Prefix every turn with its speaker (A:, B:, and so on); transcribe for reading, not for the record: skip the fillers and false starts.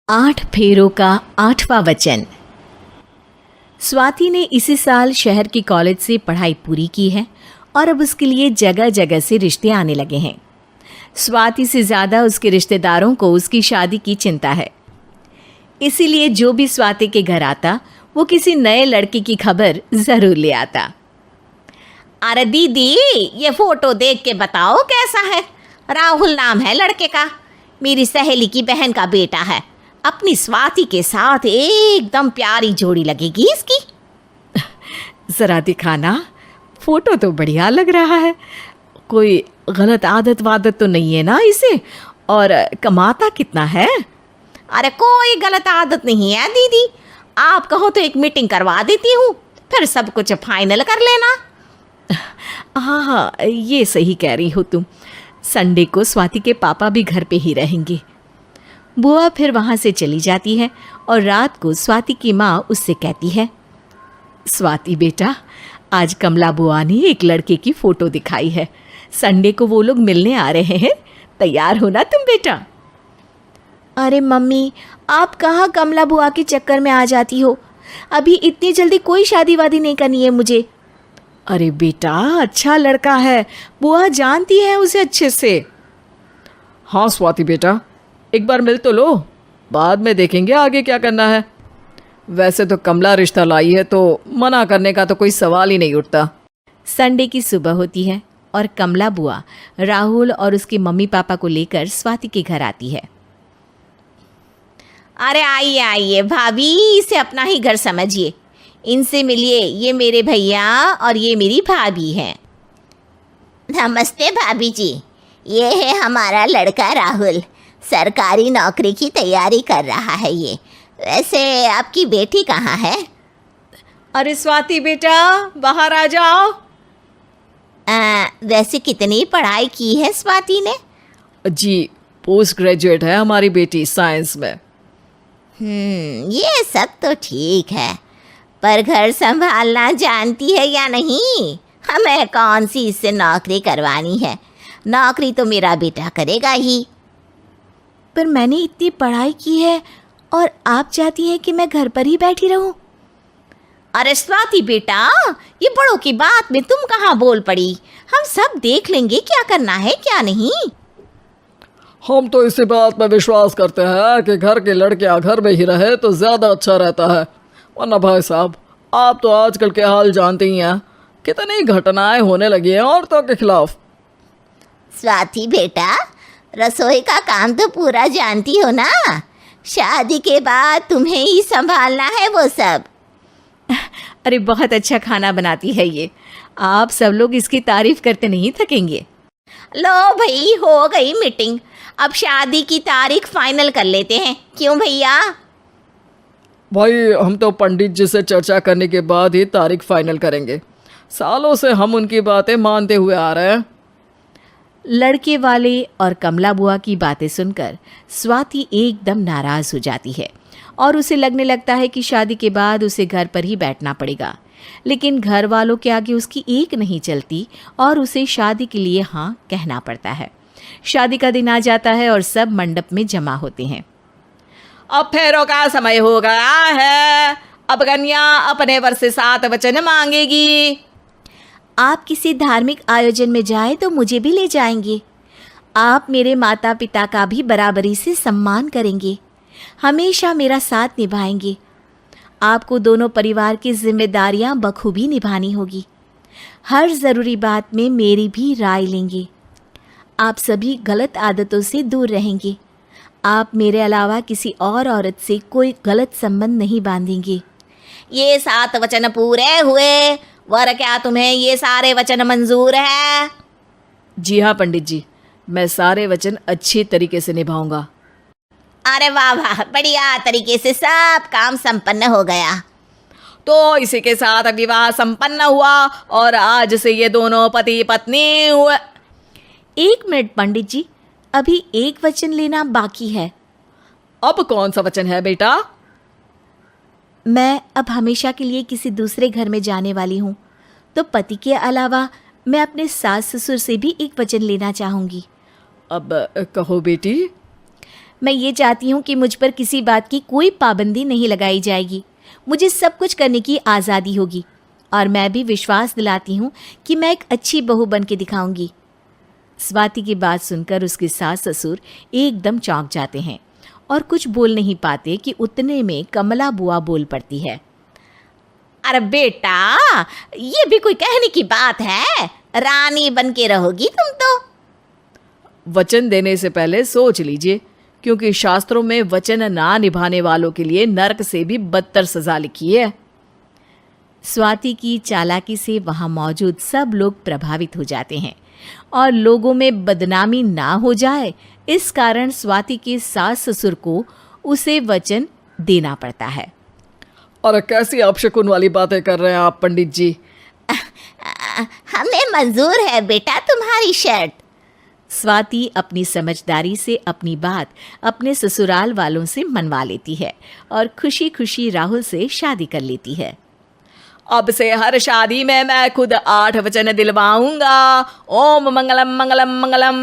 A: 8 फेरों का 8वां वचन। स्वाति ने इसी साल शहर की कॉलेज से पढ़ाई पूरी की है और अब उसके लिए जगह जगह से रिश्ते आने लगे हैं। स्वाति से ज़्यादा उसके रिश्तेदारों को उसकी शादी की चिंता है, इसीलिए जो भी स्वाति के घर आता वो किसी नए लड़के की खबर ज़रूर ले आता।
B: अरे दीदी, ये फोटो देख के बताओ कैसा है। राहुल नाम है लड़के का, मेरी सहेली की बहन का बेटा है। अपनी स्वाति के साथ एकदम प्यारी जोड़ी लगेगी इसकी।
A: ज़रा दिखाना, फ़ोटो तो बढ़िया लग रहा है। कोई गलत आदत वादत तो नहीं है ना इसे? और कमाता कितना है?
B: अरे कोई गलत आदत नहीं है दीदी, आप कहो तो एक मीटिंग करवा देती हूँ, फिर सब कुछ फाइनल कर लेना।
A: हाँ हाँ, ये सही कह रही हो तुम। संडे को स्वाति के पापा भी घर पे ही रहेंगे। बुआ फिर वहाँ से चली जाती है और रात को स्वाति की माँ उससे कहती है, स्वाति बेटा, आज कमला बुआ ने एक लड़के की फ़ोटो दिखाई है। संडे को वो लोग मिलने आ रहे हैं, तैयार हो ना तुम बेटा।
C: अरे मम्मी, आप कहाँ कमला बुआ के चक्कर में आ जाती हो? अभी इतनी जल्दी कोई शादी वादी नहीं करनी है मुझे।
A: अरे बेटा, अच्छा लड़का है, बुआ जानती है उसे अच्छे से।
D: हाँ स्वाति बेटा, एक बार मिल तो लो, बाद में देखेंगे आगे क्या करना है। वैसे तो कमला रिश्ता लाई है तो मना करने का तो कोई सवाल ही नहीं उठता।
A: संडे की सुबह होती है और कमला बुआ राहुल और उसके मम्मी पापा को लेकर स्वाति के घर आती है।
B: अरे आइए आइए भाभी, इसे अपना ही घर समझिए, इनसे मिलिए। ये मेरे भैया और ये मेरी भाभी हैं।
E: नमस्ते भाभी जी, ये है हमारा लड़का राहुल, सरकारी नौकरी की तैयारी कर रहा है ये। वैसे आपकी बेटी कहाँ है?
B: अरे स्वाति बेटा, बाहर आ जाओ।
E: वैसे कितनी पढ़ाई की है स्वाति ने?
D: जी, पोस्ट ग्रेजुएट है हमारी बेटी साइंस में।
E: ये सब तो ठीक है, पर घर संभालना जानती है या नहीं? हमें कौन सी इससे नौकरी करवानी है, नौकरी तो मेरा बेटा करेगा ही।
C: पर मैंने इतनी पढ़ाई की है और आप चाहती हैं कि मैं घर पर ही बैठी रहूं?
B: अरे स्वाति बेटा, ये बड़ों की बात में तुम कहाँ बोल पड़ी? हम सब देख लेंगे क्या करना है क्या नहीं।
D: हम तो इसी बात में विश्वास करते हैं कि घर के लड़के घर में ही रहे तो ज़्यादा अच्छा रहता है। वरना भाई साहब, आप तो आजकल के हाल जानते ही हैं, कितनी घटनाएं होने लगी हैं औरतों के खिलाफ।
E: स्वाति बेटा, रसोई का काम तो पूरा जानती हो ना? शादी के बाद तुम्हें ही संभालना है वो सब।
A: अरे बहुत अच्छा खाना बनाती है ये, आप सब लोग इसकी तारीफ करते नहीं थकेंगे।
B: लो भाई, हो गई मीटिंग, अब शादी की तारीख फाइनल कर लेते हैं, क्यों भैया?
D: भाई, हम तो पंडित जी से चर्चा करने के बाद ही तारीख फाइनल करेंगे। सालों से हम उनकी बातें मानते हुए आ रहे हैं।
A: लड़के वाले और कमला बुआ की बातें सुनकर स्वाति एकदम नाराज़ हो जाती है और उसे लगने लगता है कि शादी के बाद उसे घर पर ही बैठना पड़ेगा। लेकिन घर वालों के आगे उसकी एक नहीं चलती और उसे शादी के लिए हाँ कहना पड़ता है। शादी का दिन आ जाता है और सब मंडप में जमा होते हैं।
B: अब फेरों का समय हो गया है, अब कन्या अपने वर से 7 वचन मांगेगी।
C: आप किसी धार्मिक आयोजन में जाएं तो मुझे भी ले जाएंगे। आप मेरे माता पिता का भी बराबरी से सम्मान करेंगे, हमेशा मेरा साथ निभाएंगे। आपको दोनों परिवार की जिम्मेदारियां बखूबी निभानी होगी। हर ज़रूरी बात में मेरी भी राय लेंगे। आप सभी गलत आदतों से दूर रहेंगे। आप मेरे अलावा किसी और औरत से कोई गलत संबंध नहीं बांधेंगे।
B: ये 7 वचन पूरे हुए, वर क्या तुम्हें ये सारे वचन मंजूर है?
D: जी हाँ पंडित जी, मैं सारे वचन अच्छी तरीके से निभाऊंगा।
E: अरे वाह वाह, बढ़िया तरीके से सब काम संपन्न हो गया।
B: तो इसी के साथ विवाह संपन्न हुआ और आज से ये दोनों पति पत्नी हुए।
C: 1 मिनट पंडित जी, अभी एक वचन लेना बाकी है।
D: अब कौन सा वचन है बेटा?
C: मैं अब हमेशा के लिए किसी दूसरे घर में जाने वाली हूँ, तो पति के अलावा मैं अपने सास ससुर से भी एक वचन लेना चाहूँगी।
D: अब कहो बेटी।
C: मैं ये चाहती हूँ कि मुझ पर किसी बात की कोई पाबंदी नहीं लगाई जाएगी। मुझे सब कुछ करने की आज़ादी होगी और मैं भी विश्वास दिलाती हूँ कि मैं एक अच्छी बहू बन के दिखाऊंगी। स्वाति की बात सुनकर उसके सास ससुर एकदम चौंक जाते हैं और कुछ बोल नहीं पाते कि उतने में कमला बुआ बोल पड़ती है।
B: अरे बेटा, ये भी कोई कहने की बात है? रानी बन के रहोगी तुम तो।
A: वचन देने से पहले सोच लीजिए, क्योंकि शास्त्रों में वचन ना निभाने वालों के लिए नरक से भी बदतर सजा लिखी है।
C: स्वाति की चालाकी से वहाँ मौजूद सब लोग प्रभावित हो जाते हैं और लोगों में बदनामी ना हो जाए, इस कारण स्वाति के सास ससुर को उसे वचन देना पड़ता है।
D: अरे कैसी अपशकुन वाली बातें कर रहे हैं आप पंडित जी।
E: हमें मंजूर है बेटा तुम्हारी शर्त।
C: स्वाति अपनी समझदारी से अपनी बात अपने ससुराल वालों से मनवा लेती है और खुशी खुशी राहुल से शादी कर लेती है।
A: अब से हर शादी में मैं खुद 8 वचन दिलवाऊंगा। ओम मंगलम मंगलम मंगलम।